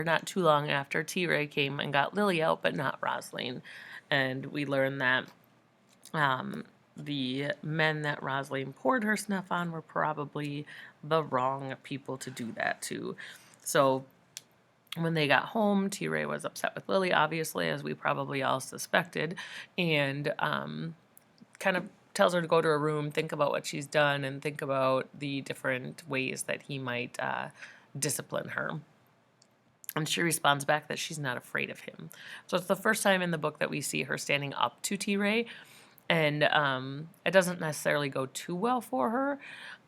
not too long after, T-Ray came and got Lily out, but not Rosalind. And we learned that the men that Rosalind poured her snuff on were probably the wrong people to do that to. So when they got home, T-Ray was upset with Lily, obviously, as we probably all suspected, and kind of tells her to go to her room, think about what she's done, and think about the different ways that he might discipline her. And she responds back that she's not afraid of him. So it's the first time in the book that we see her standing up to T-Ray, and it doesn't necessarily go too well for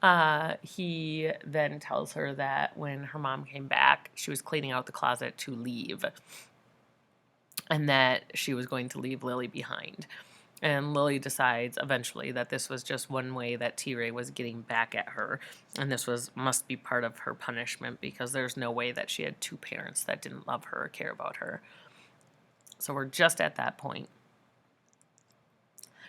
her. He then tells her that when her mom came back, she was cleaning out the closet to leave, and that she was going to leave Lily behind. And Lily decides eventually that this was just one way that T-Ray was getting back at her, and this must be part of her punishment, because there's no way that she had two parents that didn't love her or care about her. So we're just at that point.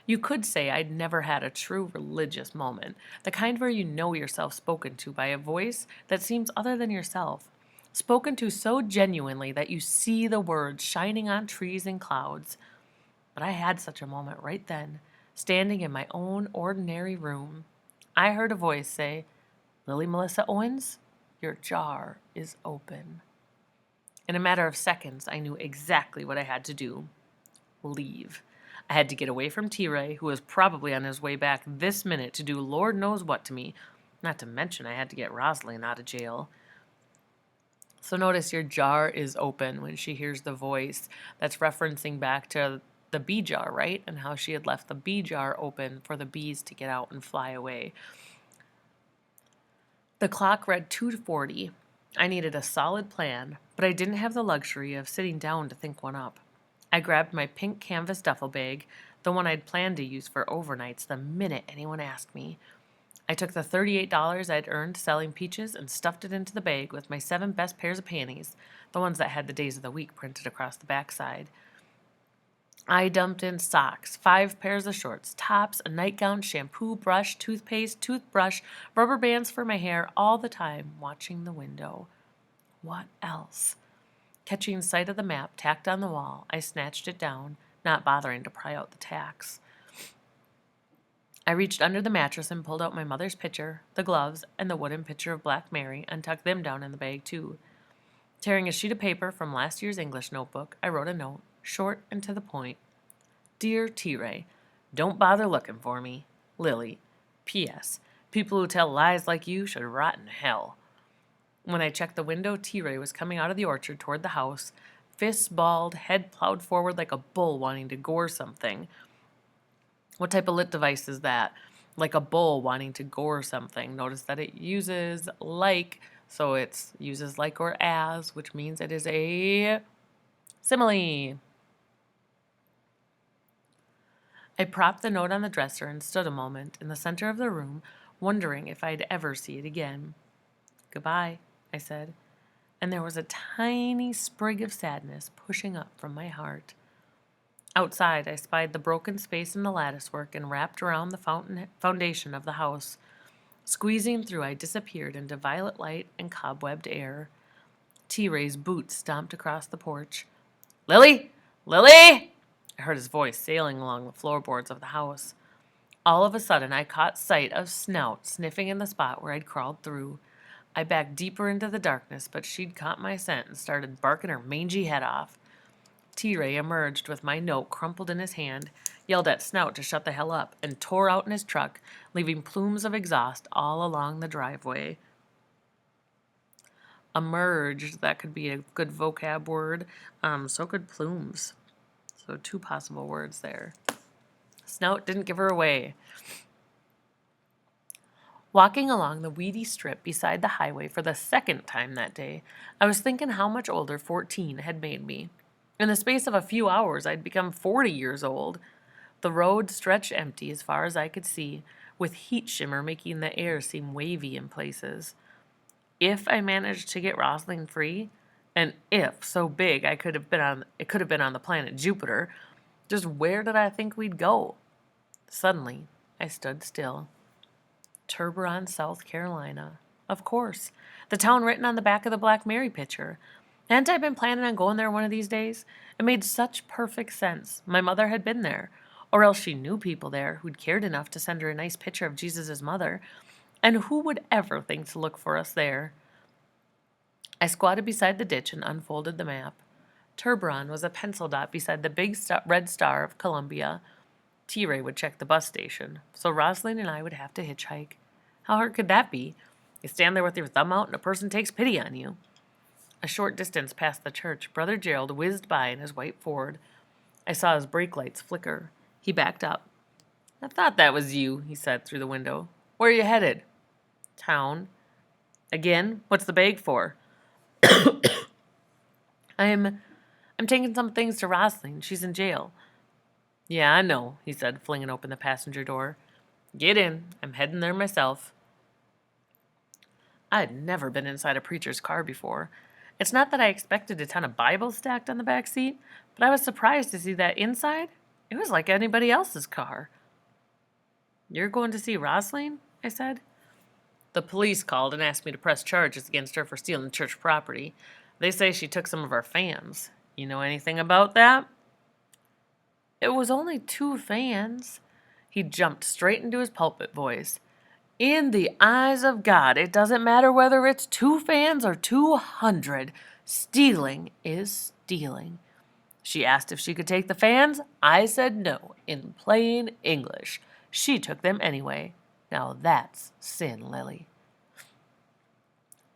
You could say I'd never had a true religious moment, the kind where you know yourself spoken to by a voice that seems other than yourself, spoken to so genuinely that you see the words shining on trees and clouds. But I had such a moment right then, standing in my own ordinary room. I heard a voice say, "Lily Melissa Owens, your jar is open." In a matter of seconds, I knew exactly what I had to do. Leave. I had to get away from T-Ray, who was probably on his way back this minute to do Lord knows what to me. Not to mention I had to get Rosalind out of jail. So notice your jar is open when she hears the voice. That's referencing back to the bee jar, right? And how she had left the bee jar open for the bees to get out and fly away. The clock read 2:40. I needed a solid plan, but I didn't have the luxury of sitting down to think one up. I grabbed my pink canvas duffel bag, the one I'd planned to use for overnights the minute anyone asked me. I took the $38 I'd earned selling peaches and stuffed it into the bag with my 7 best pairs of panties, the ones that had the days of the week printed across the backside. I dumped in socks, 5 pairs of shorts, tops, a nightgown, shampoo, brush, toothpaste, toothbrush, rubber bands for my hair, all the time watching the window. What else? Catching sight of the map tacked on the wall, I snatched it down, not bothering to pry out the tacks. I reached under the mattress and pulled out my mother's pitcher, the gloves, and the wooden pitcher of Black Mary, and tucked them down in the bag too. Tearing a sheet of paper from last year's English notebook, I wrote a note, short and to the point. Dear T-Ray, don't bother looking for me. Lily. P.S. People who tell lies like you should rot in hell. When I checked the window, T-Ray was coming out of the orchard toward the house, fists balled, head plowed forward like a bull wanting to gore something. What type of lit device is that? Like a bull wanting to gore something. Notice that it uses like, so it uses like or as, which means it is a simile. I propped the note on the dresser and stood a moment in the center of the room, wondering if I'd ever see it again. Goodbye, I said, and there was a tiny sprig of sadness pushing up from my heart. Outside, I spied the broken space in the latticework and wrapped around the foundation of the house. Squeezing through, I disappeared into violet light and cobwebbed air. T-Ray's boots stomped across the porch. "Lily! Lily!" I heard his voice sailing along the floorboards of the house. All of a sudden, I caught sight of Snout sniffing in the spot where I'd crawled through. I backed deeper into the darkness, but she'd caught my scent and started barking her mangy head off. T-Ray emerged with my note crumpled in his hand, yelled at Snout to shut the hell up, and tore out in his truck, leaving plumes of exhaust all along the driveway. Emerged, that could be a good vocab word. So could plumes. So 2 possible words there. Snout didn't give her away. Walking along the weedy strip beside the highway for the second time that day, I was thinking how much older 14 had made me. In the space of a few hours, I'd become 40 years old. The road stretched empty as far as I could see, with heat shimmer making the air seem wavy in places. If I managed to get Rosalind free, an if so big it could have been on the planet Jupiter, just where did I think we'd go? Suddenly, I stood still. Turberon, South Carolina. Of course. The town written on the back of the Black Mary picture. Hadn't I been planning on going there one of these days? It made such perfect sense. My mother had been there, or else she knew people there who'd cared enough to send her a nice picture of Jesus' mother. And who would ever think to look for us there? I squatted beside the ditch and unfolded the map. Turberon was a pencil dot beside the big red star of Columbia. T-Ray would check the bus station, so Rosalind and I would have to hitchhike. How hard could that be? You stand there with your thumb out and a person takes pity on you. A short distance past the church, Brother Gerald whizzed by in his white Ford. I saw his brake lights flicker. He backed up. "I thought that was you," he said through the window. "Where are you headed?" "Town." "Again? What's the bag for?" I'm taking some things to Rosalind. She's in jail." "Yeah, I know," he said, flinging open the passenger door. "Get in. I'm heading there myself." I had never been inside a preacher's car before. It's not that I expected a ton of Bibles stacked on the back seat, but I was surprised to see that inside, it was like anybody else's car. "You're going to see Rosalind?" I said. "The police called and asked me to press charges against her for stealing church property. They say she took some of our fans. You know anything about that?" "It was only 2 fans." He jumped straight into his pulpit voice. "In the eyes of God, it doesn't matter whether it's 2 fans or 200. Stealing is stealing. She asked if she could take the fans. I said no, in plain English. She took them anyway. Now that's sin, Lily."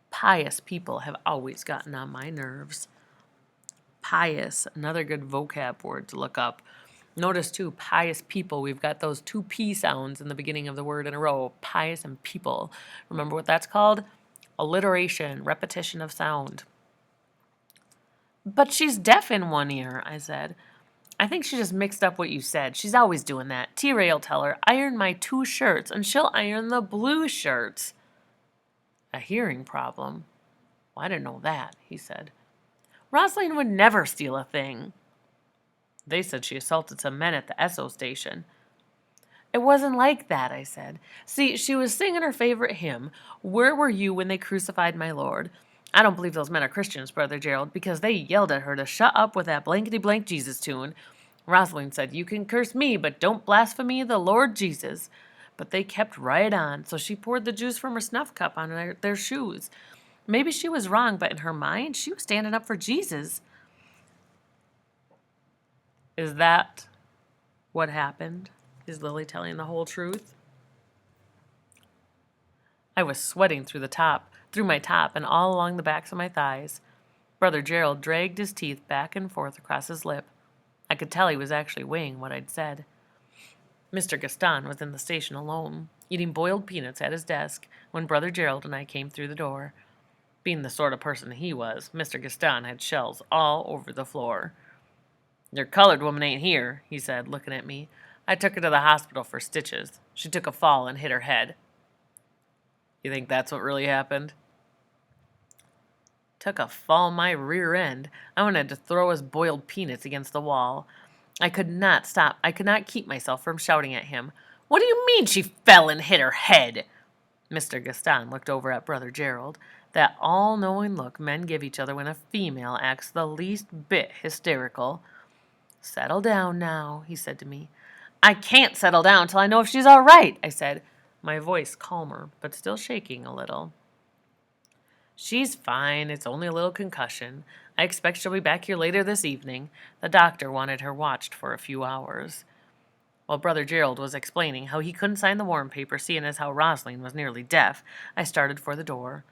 Pious people have always gotten on my nerves. Pious, another good vocab word to look up. Notice too, pious people, we've got those 2 P sounds in the beginning of the word in a row. Pious and people. Remember what that's called? Alliteration, repetition of sound. "But she's deaf in one ear," I said. "I think she just mixed up what you said. She's always doing that. T-Ray'll tell her, iron my 2 shirts, and she'll iron the blue shirts." "A hearing problem?" "Well, I didn't know that," he said. "Rosalind would never steal a thing." "They said she assaulted some men at the Esso station." "It wasn't like that," I said. "See, she was singing her favorite hymn, 'Where were you when they crucified my Lord?' I don't believe those men are Christians, Brother Gerald, because they yelled at her to shut up with that blankety-blank Jesus tune. Rosalind said, 'You can curse me, but don't blaspheme the Lord Jesus.' But they kept right on, so she poured the juice from her snuff cup on their shoes. Maybe she was wrong, but in her mind, she was standing up for Jesus." Is that what happened? Is Lily telling the whole truth? I was sweating through my top, and all along the backs of my thighs. Brother Gerald dragged his teeth back and forth across his lip. I could tell he was actually weighing what I'd said. Mr. Gaston was in the station alone, eating boiled peanuts at his desk, when Brother Gerald and I came through the door. Being the sort of person he was, Mr. Gaston had shells all over the floor. "Your colored woman ain't here," he said, looking at me. "I took her to the hospital for stitches. She took a fall and hit her head." "You think that's what really happened?" "Took a fall my rear end. I wanted to throw his boiled peanuts against the wall. I could not stop. I could not keep myself from shouting at him. 'What do you mean she fell and hit her head?'" Mr. Gaston looked over at Brother Gerald. That all-knowing look men give each other when a female acts the least bit hysterical. "Settle down now," he said to me. "I can't settle down till I know if she's all right," I said, my voice calmer, but still shaking a little. "She's fine. It's only a little concussion. I expect she'll be back here later this evening. The doctor wanted her watched for a few hours." While Brother Gerald was explaining how he couldn't sign the warrant paper seeing as how Rosalind was nearly deaf, I started for the door.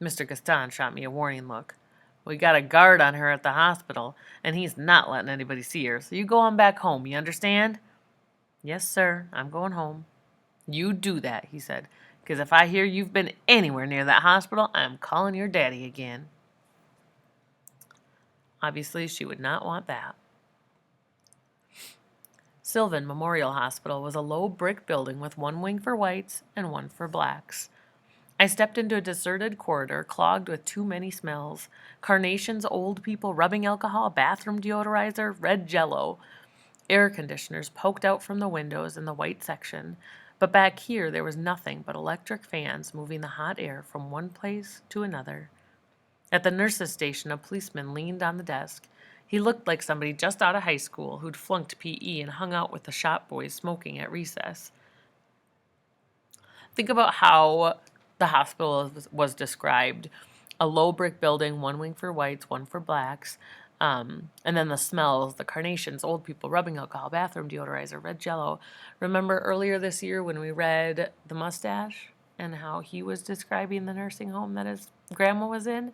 Mr. Gaston shot me a warning look. "We got a guard on her at the hospital, and he's not letting anybody see her, so you go on back home, you understand?" "Yes, sir, I'm going home." "You do that," he said, "because if I hear you've been anywhere near that hospital, I'm calling your daddy again." Obviously, she would not want that. Sylvan Memorial Hospital was a low brick building with 1 wing for whites and 1 for blacks. I stepped into a deserted corridor clogged with too many smells. Carnations, old people, rubbing alcohol, bathroom deodorizer, red jello. Air conditioners poked out from the windows in the white section, but back here there was nothing but electric fans moving the hot air from one place to another. At the nurse's station, a policeman leaned on the desk. He looked like somebody just out of high school who'd flunked PE and hung out with the shop boys smoking at recess. Think about how the hospital was described. A low brick building, one wing for whites, one for blacks. And then the smells, the carnations, old people, rubbing alcohol, bathroom deodorizer, red jello. Remember earlier this year when we read The Mustache and how he was describing the nursing home that his grandma was in?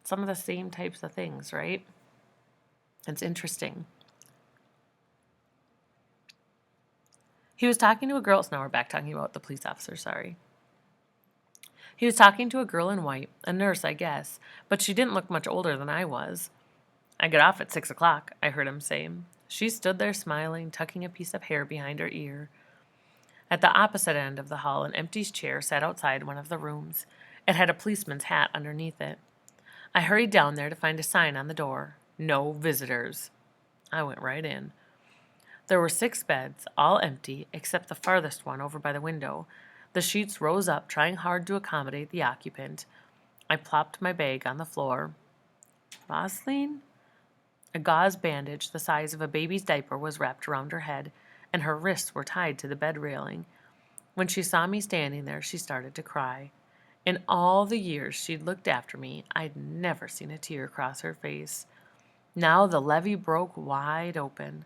Some of the same types of things, right? It's interesting. He was talking to a girl. So now we're back talking about the police officer, sorry. He was talking to a girl in white, a nurse, I guess, but she didn't look much older than I was. I get off at 6 o'clock, I heard him say. She stood there smiling, tucking a piece of hair behind her ear. At the opposite end of the hall, an empty chair sat outside one of the rooms. It had a policeman's hat underneath it. I hurried down there to find a sign on the door. No visitors. I went right in. There were 6 beds, all empty, except the farthest one over by the window. The sheets rose up, trying hard to accommodate the occupant. I plopped my bag on the floor. Rosalind? A gauze bandage the size of a baby's diaper was wrapped around her head, and her wrists were tied to the bed railing. When she saw me standing there, she started to cry. In all the years she'd looked after me, I'd never seen a tear cross her face. Now the levee broke wide open.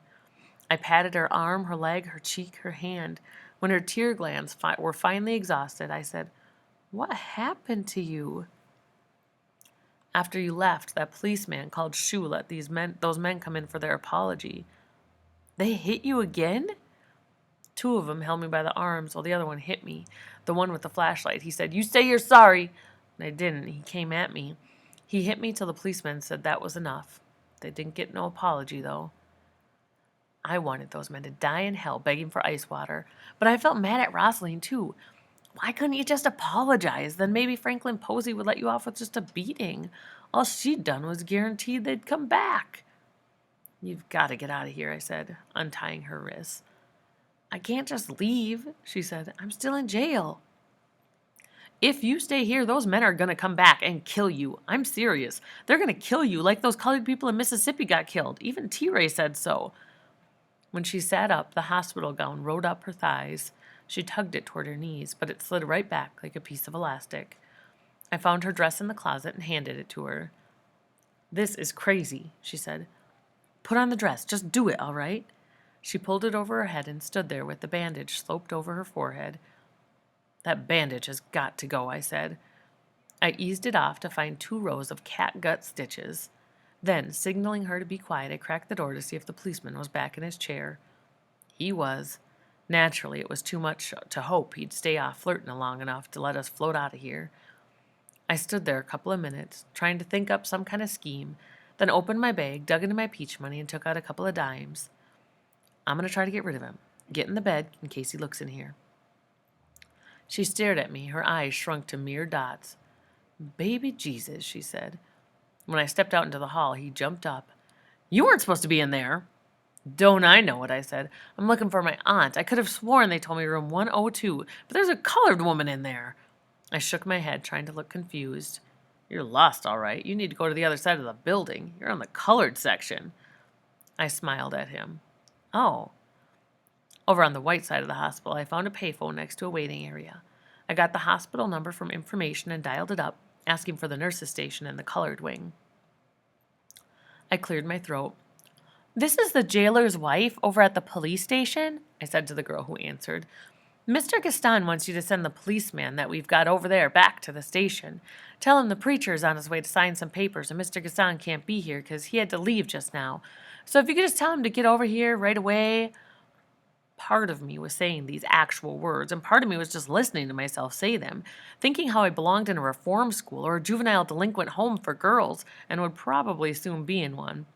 I patted her arm, her leg, her cheek, her hand. When her tear glands were finally exhausted, I said, "What happened to you?" After you left, that policeman called Shoo let those men come in for their apology. They hit you again? 2 of them held me by the arms while the other one hit me. The one with the flashlight. He said, "You say you're sorry." And I didn't. He came at me. He hit me till the policeman said that was enough. They didn't get no apology, though. I wanted those men to die in hell begging for ice water, but I felt mad at Rosalind, too. Why couldn't you just apologize? Then maybe Franklin Posey would let you off with just a beating. All she'd done was guaranteed they'd come back. "You've got to get out of here," I said, untying her wrists. "I can't just leave," she said. "I'm still in jail." "If you stay here, those men are going to come back and kill you. I'm serious. They're going to kill you like those colored people in Mississippi got killed. Even T-Ray said so." When she sat up, the hospital gown rode up her thighs. She tugged it toward her knees, but it slid right back like a piece of elastic. I found her dress in the closet and handed it to her. "This is crazy," she said. "Put on the dress. Just do it, all right?" She pulled it over her head and stood there with the bandage sloped over her forehead. "That bandage has got to go," I said. I eased it off to find 2 rows of catgut stitches. Then, signaling her to be quiet, I cracked the door to see if the policeman was back in his chair. He was. Naturally, it was too much to hope he'd stay off flirting long enough to let us float out of here. I stood there a couple of minutes, trying to think up some kind of scheme, then opened my bag, dug into my peach money, and took out a couple of dimes. "I'm going to try to get rid of him. Get in the bed in case he looks in here." She stared at me, her eyes shrunk to mere dots. "Baby Jesus," she said. When I stepped out into the hall, he jumped up. "You weren't supposed to be in there." "Don't I know it," I said. "I'm looking for my aunt. I could have sworn they told me room 102, but there's a colored woman in there." I shook my head, trying to look confused. "You're lost, all right. You need to go to the other side of the building. You're on the colored section." I smiled at him. "Oh." Over on the white side of the hospital, I found a payphone next to a waiting area. I got the hospital number from information and dialed it up, asking for the nurse's station in the colored wing. I cleared my throat. "This is the jailer's wife over at the police station," I said to the girl who answered. "Mr. Gaston wants you to send the policeman that we've got over there back to the station. Tell him the preacher is on his way to sign some papers and Mr. Gaston can't be here because he had to leave just now. So if you could just tell him to get over here right away." Part of me was saying these actual words, and part of me was just listening to myself say them, thinking how I belonged in a reform school or a juvenile delinquent home for girls, and would probably soon be in one.